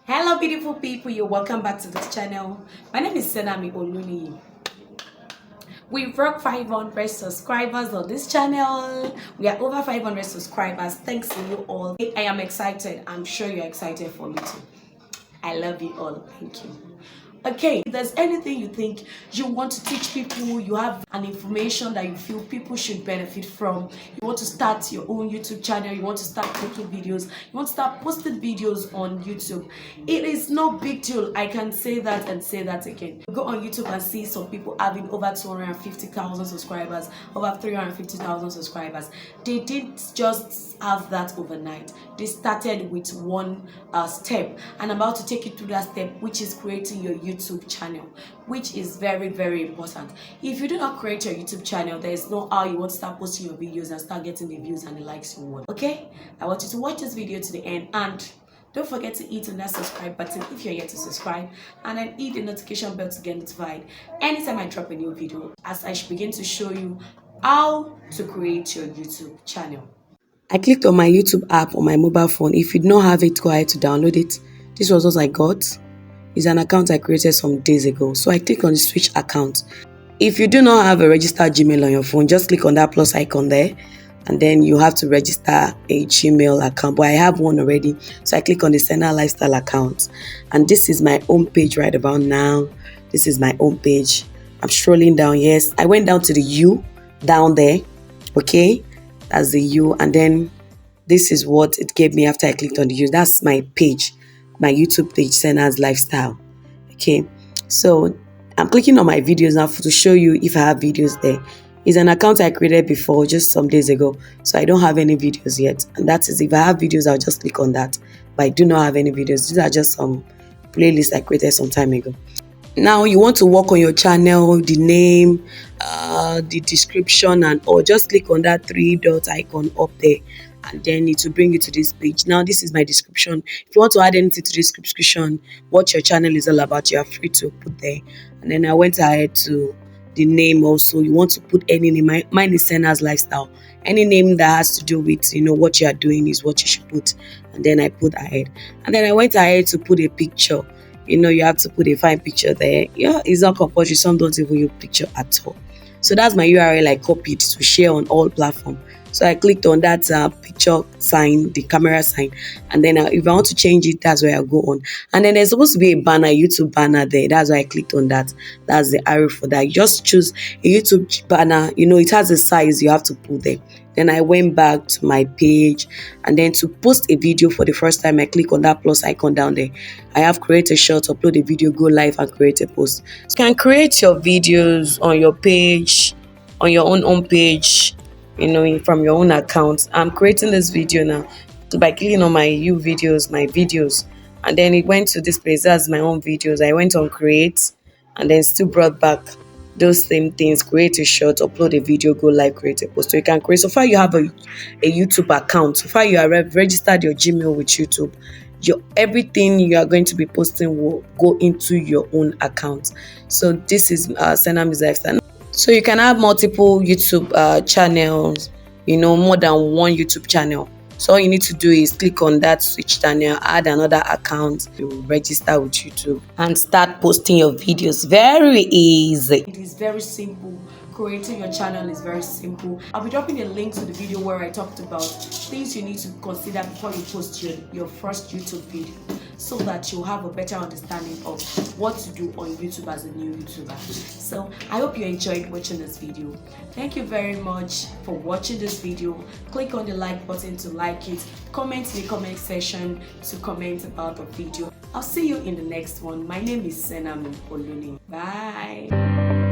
Hello beautiful people, you're welcome back to this channel. My name is Senami Oluni. We've rocked 500 subscribers on this channel. We are over 500 subscribers. Thanks to you all. I am excited. I'm sure you're excited for me too. I love you all. Thank you. Okay, if there's anything you think you want to teach people, you have an information that you feel people should benefit from, you want to start your own YouTube channel, you want to start making videos, you want to start posting videos on YouTube, it is no big deal. I can say that and say that again. Go on YouTube and see some people having over 250,000 subscribers, over 350,000 subscribers. They didn't just have that overnight. They started with one step, and I'm about to take you through that step, which is creating your YouTube channel, which is very, very important. If you do not create your YouTube channel, there is no how you want to start posting your videos and start getting the views and the likes you want. Okay, I want you to watch this video to the end, and don't forget to hit on that subscribe button if you're yet to subscribe, and then hit the notification bell to get notified anytime I drop a new video, as I begin to show you how to create your YouTube channel. I clicked on my YouTube app on my mobile phone. If you don't have it, go ahead to download it. This was what I got. It's an account I created some days ago. So I click on the switch account. If you do not have a registered Gmail on your phone, just click on that plus icon there, and then you have to register a Gmail account. But I have one already, so I click on the Senna Lifestyle account, and this is my home page right about now. This is my home page. I'm scrolling down. Yes, I went down to the U down there. Okay, that's the U, and then this is what it gave me after I clicked on the U. That's my page, my YouTube page, Senna's Lifestyle. Okay, so I'm clicking on my videos now to show you if I have videos there. It's an account I created before, just some days ago, so I don't have any videos yet. And that is, if I have videos, I'll just click on that. But I do not have any videos. These are just some playlists I created some time ago. Now you want to work on your channel, the name, the description, and or just click on that three dot icon up there, and then it will bring you to this page. Now this is my description. If you want to add anything to this description, what your channel is all about, you are free to put there. And then I went ahead to the name also. You want to put any name. Mine is Senna's Lifestyle. Any name that has to do with what you are doing is what you should put. And then I put ahead, and then I went ahead to put a picture. You have to put a fine picture there. Yeah, it's not compulsory. Some don't even use picture at all. So that's my URL I copied to share on all platforms. So I clicked on that picture sign, the camera sign, and then if I want to change it, that's where I go on. And then there's supposed to be a banner, YouTube banner there. That's why I clicked on that. That's the arrow for that. You just choose a YouTube banner. It has a size you have to put there. Then I went back to my page, and then to post a video for the first time, I click on that plus icon down there. I have create a short, upload a video, go live, and create a post. So you can create your videos on your page, on your own home page, from your own account. I'm creating this video now by clicking on my my videos, and then it went to this place. That's my own videos. I went on create, and then still brought back those same things: create a short, upload a video, go live, create a post. So you can create. So far you have a YouTube account. So far you are registered your Gmail with YouTube. Everything you are going to be posting will go into your own account. So this is Senna's Lifestyle. So you can have multiple YouTube channels, more than one YouTube channel. So all you need to do is click on that switch channel, add another account, you register with YouTube, and start posting your videos. Very easy. It is very simple. Creating your channel is very simple. I'll be dropping a link to the video where I talked about things you need to consider before you post your first YouTube video, so that you'll have a better understanding of what to do on YouTube as a new YouTuber. So I hope you enjoyed watching this video. Thank you very much for watching this video. Click on the like button to like it. Comment in the comment section to comment about the video. I'll see you in the next one. My name is Senami Oluni. Bye.